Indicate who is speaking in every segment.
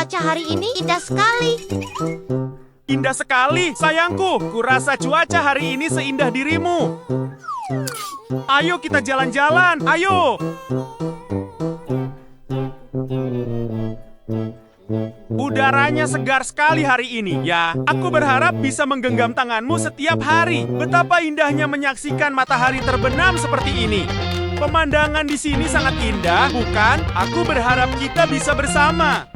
Speaker 1: cuaca hari ini indah sekali.
Speaker 2: Indah sekali, sayangku. Kurasa cuaca hari ini seindah dirimu. Ayo kita jalan-jalan, ayo. Udaranya segar sekali hari ini. Ya, aku berharap bisa menggenggam tanganmu setiap hari. Betapa indahnya menyaksikan matahari terbenam seperti ini. Pemandangan di sini sangat indah, bukan? Aku berharap kita bisa bersama.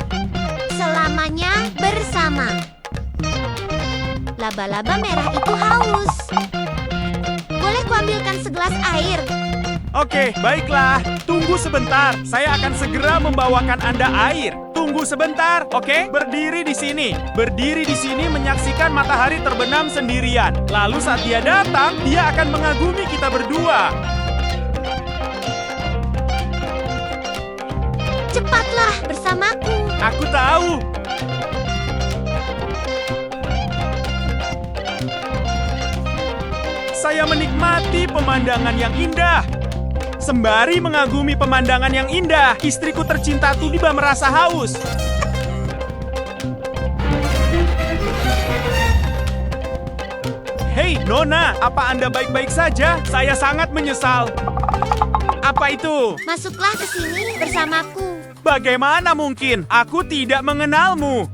Speaker 1: Selamanya bersama. Laba-laba merah itu haus. Boleh kuambilkan segelas air?
Speaker 2: Oke, baiklah. Tunggu sebentar. Saya akan segera membawakan Anda air. Tunggu sebentar, oke? Berdiri di sini. Berdiri di sini menyaksikan matahari terbenam sendirian. Lalu saat dia datang, dia akan mengagumi kita berdua.
Speaker 1: Cepatlah bersamaku.
Speaker 2: Aku tahu. Saya menikmati pemandangan yang indah. Sembari mengagumi pemandangan yang indah, istriku tercinta tiba merasa haus. Hei, Nona, apa Anda baik-baik saja? Saya sangat menyesal. Apa itu?
Speaker 1: Masuklah ke sini bersamaku.
Speaker 2: Bagaimana mungkin? Aku tidak mengenalmu.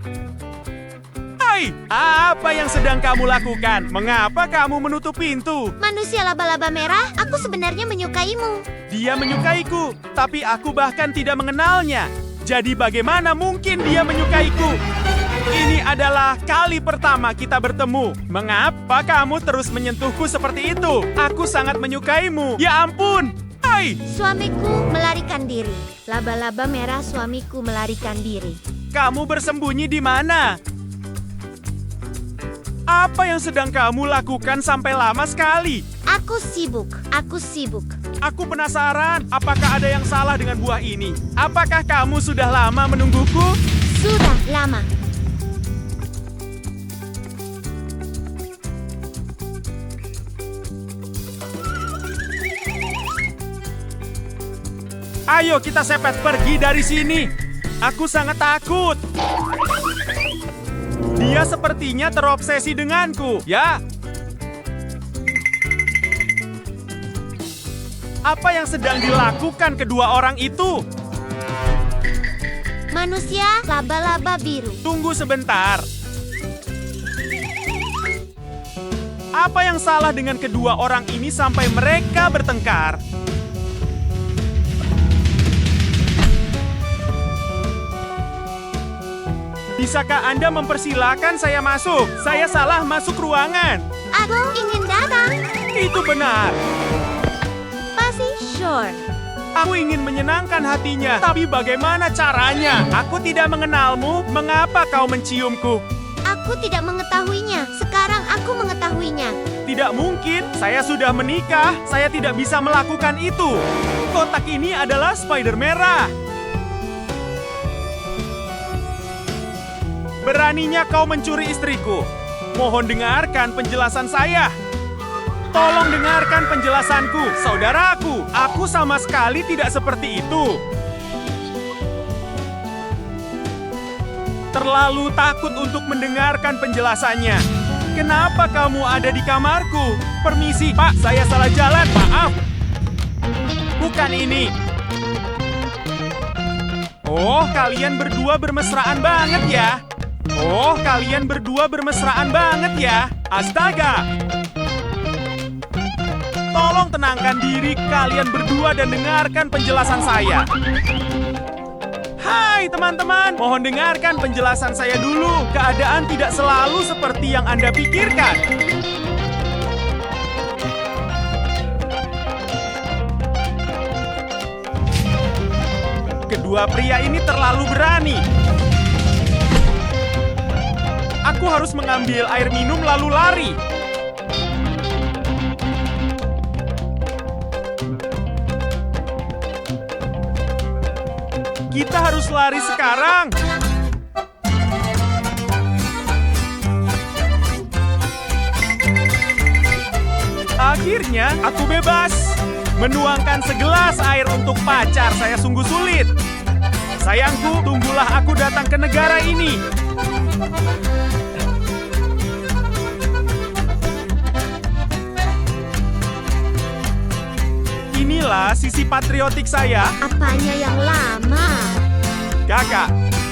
Speaker 2: Hai, apa yang sedang kamu lakukan? Mengapa kamu menutup pintu?
Speaker 1: Manusia laba-laba merah, aku sebenarnya menyukaimu.
Speaker 2: Dia menyukaiku, tapi aku bahkan tidak mengenalnya. Jadi bagaimana mungkin dia menyukaiku? Ini adalah kali pertama kita bertemu. Mengapa kamu terus menyentuhku seperti itu? Aku sangat menyukaimu. Ya ampun! Hai!
Speaker 1: Suamiku melarikan diri. Laba-laba merah suamiku melarikan diri.
Speaker 2: Kamu bersembunyi di mana? Apa yang sedang kamu lakukan sampai lama sekali?
Speaker 1: Aku sibuk.
Speaker 2: Aku penasaran, apakah ada yang salah dengan buah ini? Apakah kamu sudah lama menungguku?
Speaker 1: Sudah lama.
Speaker 2: Ayo kita sepet pergi dari sini. Aku sangat takut. Dia sepertinya terobsesi denganku, ya. Apa yang sedang dilakukan kedua orang itu?
Speaker 1: Manusia laba-laba biru.
Speaker 2: Tunggu sebentar. Apa yang salah dengan kedua orang ini sampai mereka bertengkar? Bisakah Anda mempersilahkan saya masuk? Saya salah masuk ruangan.
Speaker 1: Aku ingin datang.
Speaker 2: Itu benar.
Speaker 1: Pasti sure.
Speaker 2: Aku ingin menyenangkan hatinya, tapi bagaimana caranya? Aku tidak mengenalmu, mengapa kau menciumku?
Speaker 1: Aku tidak mengetahuinya. Sekarang aku mengetahuinya.
Speaker 2: Tidak mungkin, saya sudah menikah, saya tidak bisa melakukan itu. Kotak ini adalah spider merah. Beraninya kau mencuri istriku. Mohon dengarkan penjelasan saya. Tolong dengarkan penjelasanku, saudaraku. Aku sama sekali tidak seperti itu. Terlalu takut untuk mendengarkan penjelasannya. Kenapa kamu ada di kamarku? Permisi, Pak, saya salah jalan, maaf. Bukan ini. Oh, kalian berdua bermesraan banget ya. Oh, kalian berdua bermesraan banget ya. Astaga. Tolong tenangkan diri kalian berdua dan dengarkan penjelasan saya. Hai teman-teman, mohon dengarkan penjelasan saya dulu. Keadaan tidak selalu seperti yang Anda pikirkan. Kedua pria ini terlalu berani. Aku harus mengambil air minum lalu lari. Kita harus lari sekarang. Akhirnya, aku bebas. Menuangkan segelas air untuk pacar saya sungguh sulit. Sayangku, tunggulah aku datang ke negara ini. Inilah sisi patriotik saya.
Speaker 1: Apanya yang lama?
Speaker 2: Kakak,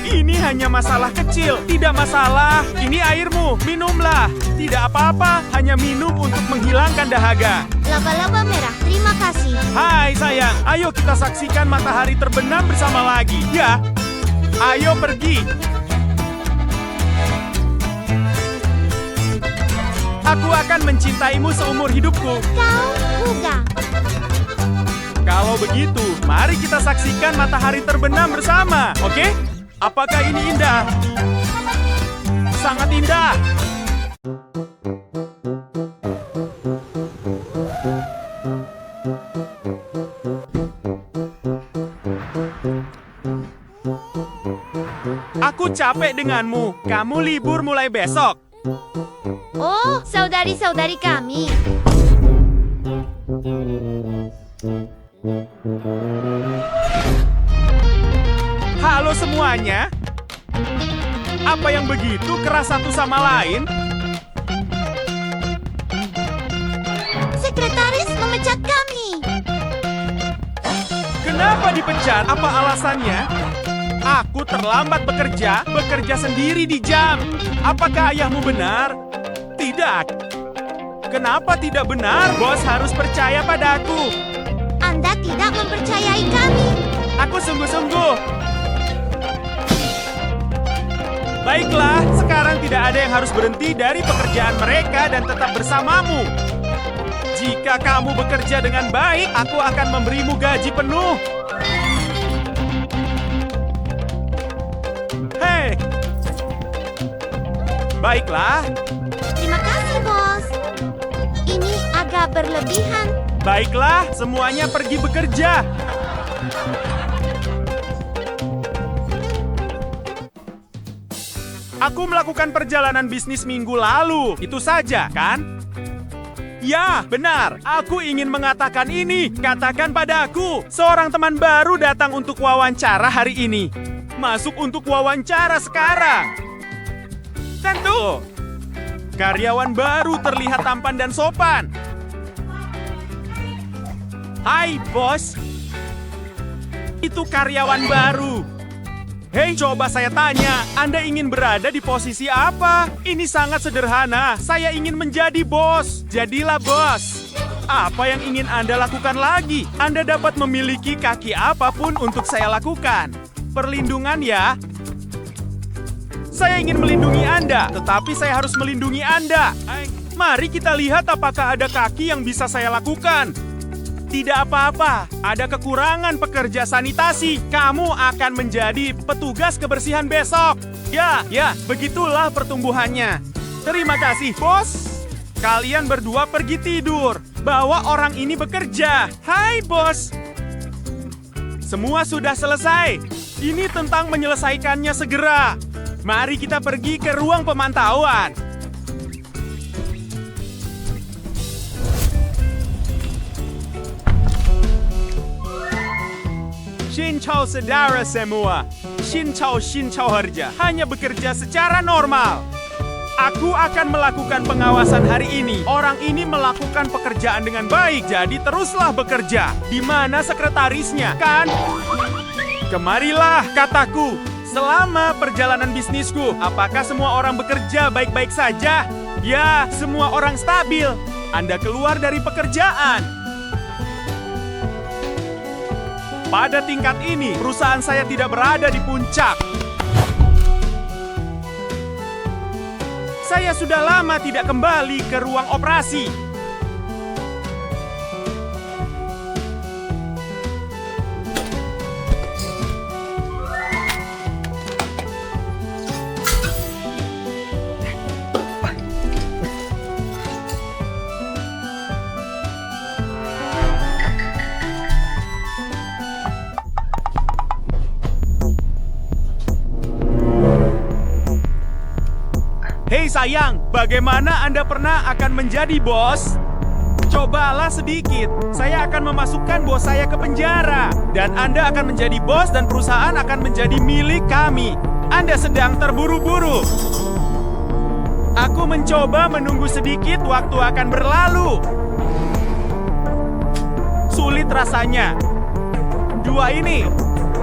Speaker 2: ini hanya masalah kecil. Tidak masalah, ini airmu, minumlah. Tidak apa-apa, hanya minum untuk menghilangkan dahaga.
Speaker 1: Laba-laba merah, terima kasih.
Speaker 2: Hai sayang, ayo kita saksikan matahari terbenam bersama lagi. Ya, ayo pergi. Aku akan mencintaimu seumur hidupku.
Speaker 1: Kau juga.
Speaker 2: Kalau begitu, mari kita saksikan matahari terbenam bersama, oke? Apakah ini indah? Sangat indah. Aku capek denganmu. Kamu libur mulai besok.
Speaker 1: Oh, saudari-saudari kami.
Speaker 2: Halo semuanya. Apa yang begitu keras satu sama lain?
Speaker 1: Sekretaris memecat kami.
Speaker 2: Kenapa dipecat? Apa alasannya? Aku terlambat bekerja sendiri di jam. Apakah ayahmu benar? Tidak. Kenapa tidak benar? Bos harus percaya padaku.
Speaker 1: Anda tidak mempercayai kami.
Speaker 2: Aku sungguh-sungguh. Baiklah, sekarang tidak ada yang harus berhenti dari pekerjaan mereka dan tetap bersamamu. Jika kamu bekerja dengan baik, aku akan memberimu gaji penuh. Hei! Baiklah.
Speaker 1: Terima kasih, bos. Ini agak berlebihan.
Speaker 2: Baiklah, semuanya pergi bekerja. Aku melakukan perjalanan bisnis minggu lalu. Itu saja, kan? Ya, benar. Aku ingin mengatakan ini. Katakan padaku. Seorang teman baru datang untuk wawancara hari ini. Masuk untuk wawancara sekarang. Tentu. Karyawan baru terlihat tampan dan sopan. Hai, bos. Itu karyawan baru. Hei, coba saya tanya, Anda ingin berada di posisi apa? Ini sangat sederhana. Saya ingin menjadi bos. Jadilah bos. Apa yang ingin Anda lakukan lagi? Anda dapat memiliki kaki apapun untuk saya lakukan. Perlindungan ya. Saya ingin melindungi Anda, tetapi saya harus melindungi Anda. Mari kita lihat apakah ada kaki yang bisa saya lakukan. Tidak apa-apa, ada kekurangan pekerja sanitasi. Kamu akan menjadi petugas kebersihan besok. Ya, begitulah pertumbuhannya. Terima kasih, bos. Kalian berdua pergi tidur. Bawa orang ini bekerja. Hai, bos. Semua sudah selesai. Ini tentang menyelesaikannya segera. Mari kita pergi ke ruang pemantauan. Shinchou saudara semua. Shinchou herja. Hanya bekerja secara normal. Aku akan melakukan pengawasan hari ini. Orang ini melakukan pekerjaan dengan baik, jadi teruslah bekerja. Di mana sekretarisnya, kan? Kemarilah, kataku. Selama perjalanan bisnisku, apakah semua orang bekerja baik-baik saja? Ya, semua orang stabil. Anda keluar dari pekerjaan. Pada tingkat ini, perusahaan saya tidak berada di puncak. Saya sudah lama tidak kembali ke ruang operasi. Hei sayang, bagaimana Anda pernah akan menjadi bos? Cobalah sedikit. Saya akan memasukkan bos saya ke penjara. Dan Anda akan menjadi bos dan perusahaan akan menjadi milik kami. Anda sedang terburu-buru. Aku mencoba menunggu sedikit, waktu akan berlalu. Sulit rasanya. Dua ini.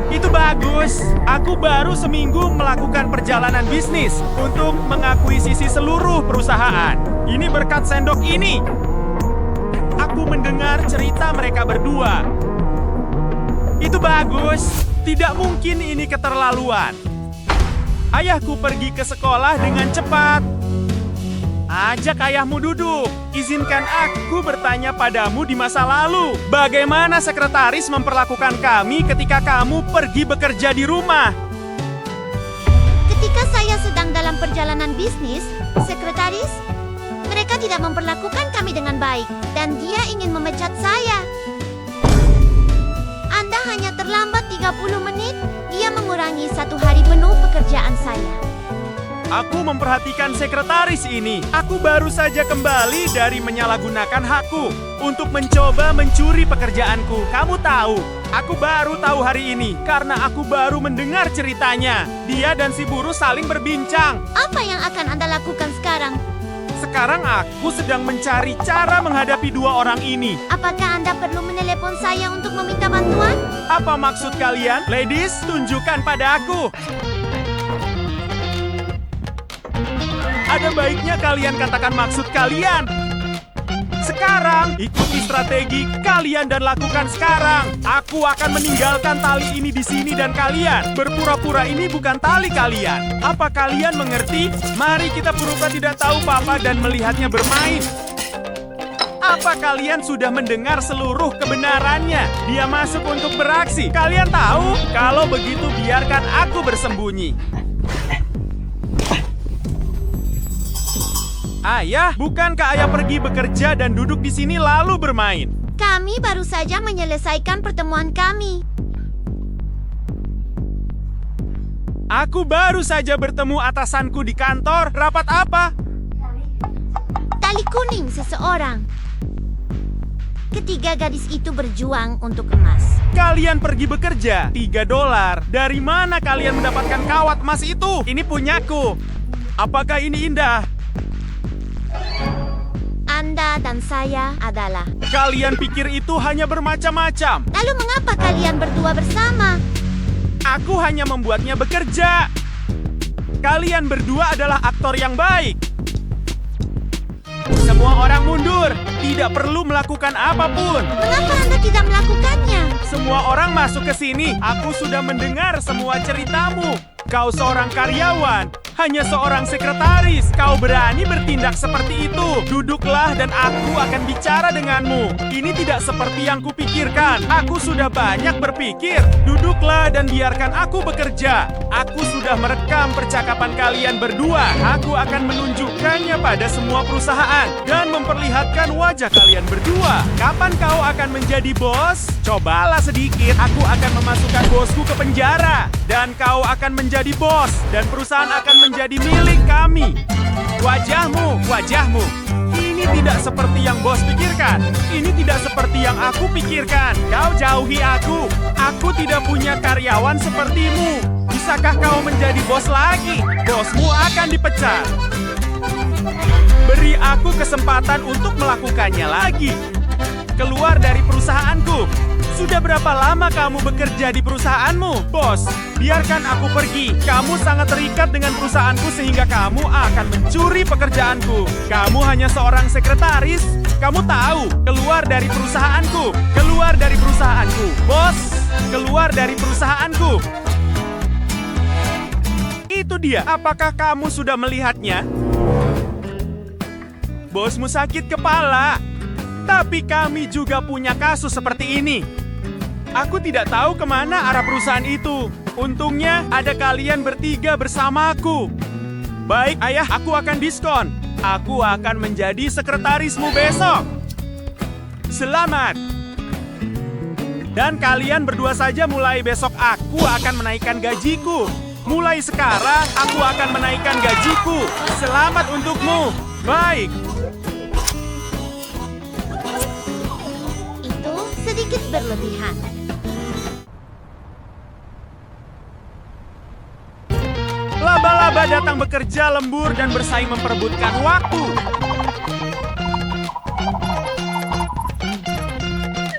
Speaker 2: Itu bagus. Aku baru seminggu melakukan perjalanan bisnis untuk mengakuisisi seluruh perusahaan. Ini berkat sendok ini. Aku mendengar cerita mereka berdua. Itu bagus. Tidak mungkin ini keterlaluan. Ayahku pergi ke sekolah dengan cepat. Ajak ayahmu duduk. Izinkan aku bertanya padamu di masa lalu. Bagaimana sekretaris memperlakukan kami ketika kamu pergi bekerja di rumah?
Speaker 1: Ketika saya sedang dalam perjalanan bisnis, sekretaris, mereka tidak memperlakukan kami dengan baik dan dia ingin memecat saya. Anda hanya terlambat 30 menit, dia mengurangi 1 hari penuh pekerjaan saya.
Speaker 2: Aku memperhatikan sekretaris ini. Aku baru saja kembali dari menyalahgunakan hakku untuk mencoba mencuri pekerjaanku. Kamu tahu, aku baru tahu hari ini karena aku baru mendengar ceritanya. Dia dan si buruh saling berbincang.
Speaker 1: Apa yang akan Anda lakukan sekarang?
Speaker 2: Sekarang aku sedang mencari cara menghadapi dua orang ini.
Speaker 1: Apakah Anda perlu menelepon saya untuk meminta bantuan?
Speaker 2: Apa maksud kalian? Ladies, tunjukkan pada aku. Ada baiknya kalian katakan maksud kalian. Sekarang, ikuti strategi kalian dan lakukan sekarang. Aku akan meninggalkan tali ini di sini dan kalian. Berpura-pura ini bukan tali kalian. Apa kalian mengerti? Mari kita pura-pura tidak tahu Papa dan melihatnya bermain. Apa kalian sudah mendengar seluruh kebenarannya? Dia masuk untuk beraksi. Kalian tahu? Kalau begitu biarkan aku bersembunyi. Ayah, bukankah ayah pergi bekerja dan duduk di sini lalu bermain?
Speaker 1: Kami baru saja menyelesaikan pertemuan kami.
Speaker 2: Aku baru saja bertemu atasanku di kantor. Rapat apa?
Speaker 1: Tali kuning seseorang. Ketiga gadis itu berjuang untuk emas.
Speaker 2: Kalian pergi bekerja, $3. Dari mana kalian mendapatkan kawat emas itu? Ini punyaku. Apakah ini indah?
Speaker 1: Anda dan saya adalah.
Speaker 2: Kalian pikir itu hanya bermacam-macam.
Speaker 1: Lalu mengapa kalian berdua bersama?
Speaker 2: Aku hanya membuatnya bekerja. Kalian berdua adalah aktor yang baik. Semua orang mundur. Tidak perlu melakukan apapun.
Speaker 1: Mengapa Anda tidak melakukannya?
Speaker 2: Semua orang masuk ke sini. Aku sudah mendengar semua ceritamu. Kau seorang karyawan, hanya seorang sekretaris. Kau berani bertindak seperti itu. Duduklah dan aku akan bicara denganmu. Ini tidak seperti yang kupikirkan. Aku sudah banyak berpikir. Duduklah dan biarkan aku bekerja. Aku sudah merekam percakapan kalian berdua. Aku akan menunjukkannya pada semua perusahaan dan memperlihatkan wajah kalian berdua. Kapan kau akan menjadi bos? Cobalah sedikit. Aku akan memasukkan bosku ke penjara. Dan kau akan menjadi bos. Dan perusahaan akan menjadi milik kami. Wajahmu. Ini tidak seperti yang bos pikirkan. Ini tidak seperti yang aku pikirkan. Kau jauhi aku. Aku tidak punya karyawan sepertimu. Bisakah kau menjadi bos lagi? Bosmu akan dipecat. Beri aku kesempatan untuk melakukannya lagi. Keluar dari perusahaanku. Sudah berapa lama kamu bekerja di perusahaanmu? Bos, biarkan aku pergi. Kamu sangat terikat dengan perusahaanku sehingga kamu akan mencuri pekerjaanku. Kamu hanya seorang sekretaris. Kamu tahu, keluar dari perusahaanku. Keluar dari perusahaanku. Bos, keluar dari perusahaanku. Itu dia. Apakah kamu sudah melihatnya? Bosmu sakit kepala. Tapi kami juga punya kasus seperti ini. Aku tidak tahu kemana arah perusahaan itu. Untungnya ada kalian bertiga bersamaku. Baik, ayah, aku akan diskon. Aku akan menjadi sekretarismu besok. Selamat. Dan kalian berdua saja mulai besok aku akan menaikkan gajiku. Mulai sekarang aku akan menaikkan gajiku. Selamat untukmu. Baik.
Speaker 1: berlebihan.
Speaker 2: Laba-laba datang bekerja lembur dan bersaing memperebutkan waktu.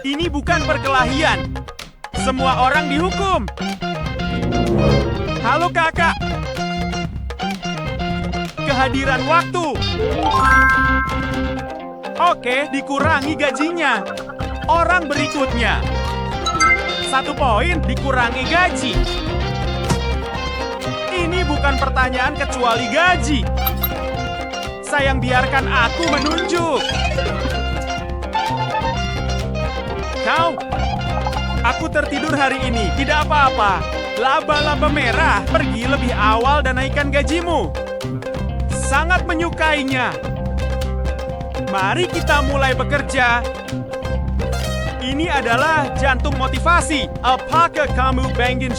Speaker 2: Ini bukan perkelahian. Semua orang dihukum. Halo kakak. Kehadiran waktu. Oke, dikurangi gajinya. Orang berikutnya. 1 poin dikurangi gaji. Ini bukan pertanyaan kecuali gaji. Sayang, biarkan aku menunjuk. Kau, aku tertidur hari ini, tidak apa-apa. Laba-laba merah pergi lebih awal dan naikkan gajimu. Sangat menyukainya. Mari kita mulai bekerja. Ini adalah jantung motivasi. Apakah kamu bangin?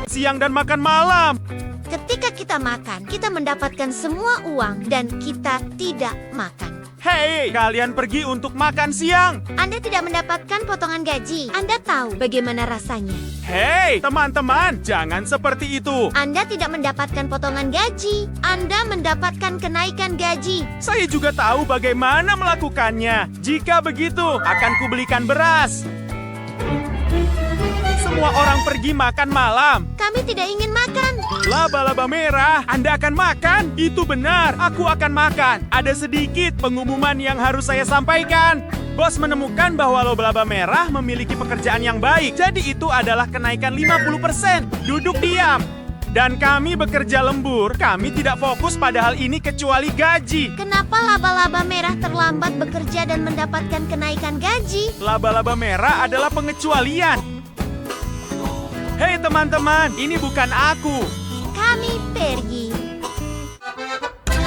Speaker 2: Siang dan makan malam.
Speaker 1: Ketika kita makan, kita mendapatkan semua uang dan kita tidak makan.
Speaker 2: Hei, kalian pergi untuk makan siang.
Speaker 1: Anda tidak mendapatkan potongan gaji. Anda tahu bagaimana rasanya.
Speaker 2: Hei, teman-teman, jangan seperti itu.
Speaker 1: Anda tidak mendapatkan potongan gaji. Anda mendapatkan kenaikan gaji.
Speaker 2: Saya juga tahu bagaimana melakukannya. Jika begitu, akan kubelikan beras. Semua orang pergi makan malam.
Speaker 1: Kami tidak ingin makan.
Speaker 2: Laba-laba merah, Anda akan makan? Itu benar, aku akan makan. Ada sedikit pengumuman yang harus saya sampaikan. Bos menemukan bahwa laba-laba merah memiliki pekerjaan yang baik. Jadi itu adalah kenaikan 50%. Duduk diam. Dan kami bekerja lembur, kami tidak fokus pada hal ini kecuali gaji.
Speaker 1: Kenapa laba-laba merah terlambat bekerja dan mendapatkan kenaikan gaji?
Speaker 2: Laba-laba merah adalah pengecualian. Hei teman-teman, ini bukan aku.
Speaker 1: Kami pergi.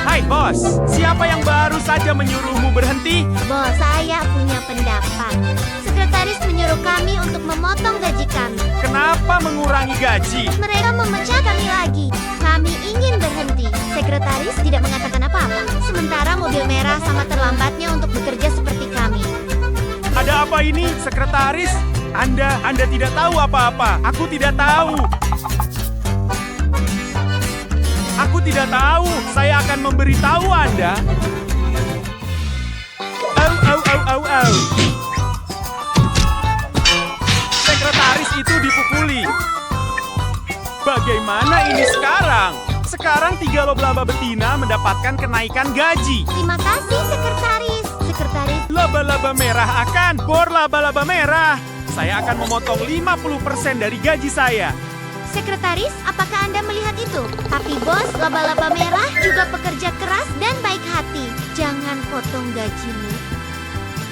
Speaker 2: Hai bos, siapa yang baru saja menyuruhmu berhenti?
Speaker 1: Bos, saya punya pendapat. Sekretaris menyuruh kami untuk memotong gaji kami.
Speaker 2: Kenapa mengurangi gaji?
Speaker 1: Mereka memecah kami lagi. Kami ingin berhenti. Sekretaris tidak mengatakan apa-apa. Sementara mobil merah sangat terlambatnya untuk bekerja seperti kami.
Speaker 2: Ada apa ini, sekretaris? Anda tidak tahu apa-apa. Aku tidak tahu. Aku tidak tahu. Saya akan memberitahu Anda. Au. Sekretaris itu dipukuli. Bagaimana ini sekarang? Sekarang 3 laba-laba betina mendapatkan kenaikan gaji.
Speaker 1: Terima kasih, sekretaris. Sekretaris.
Speaker 2: Laba-laba merah akan bor laba-laba merah. Saya akan memotong 50% dari gaji saya.
Speaker 1: Sekretaris, apakah Anda melihat itu? Tapi bos, laba-laba merah juga pekerja keras dan baik hati. Jangan potong gajimu.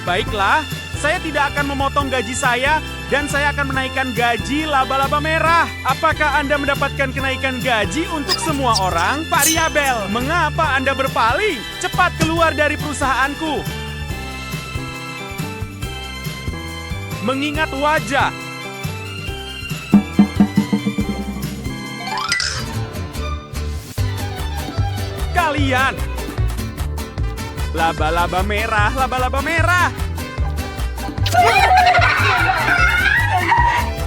Speaker 2: Baiklah, saya tidak akan memotong gaji saya dan saya akan menaikkan gaji laba-laba merah. Apakah Anda mendapatkan kenaikan gaji untuk semua orang? Variabel, mengapa Anda berpaling? Cepat keluar dari perusahaanku. Mengingat wajah. Kalian. Laba-laba merah, laba-laba merah.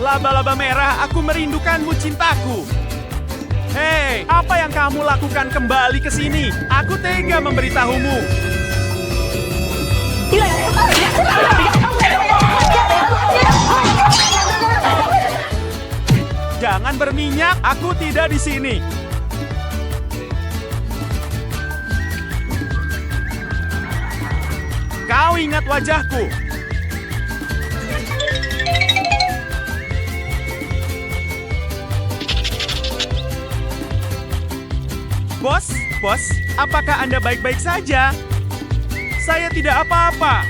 Speaker 2: Laba-laba merah, aku merindukanmu cintaku. Hei, apa yang kamu lakukan kembali ke sini? Aku tega memberitahumu. Jangan berminyak, aku tidak di sini. Kau ingat wajahku. Bos, apakah Anda baik-baik saja? Saya tidak apa-apa.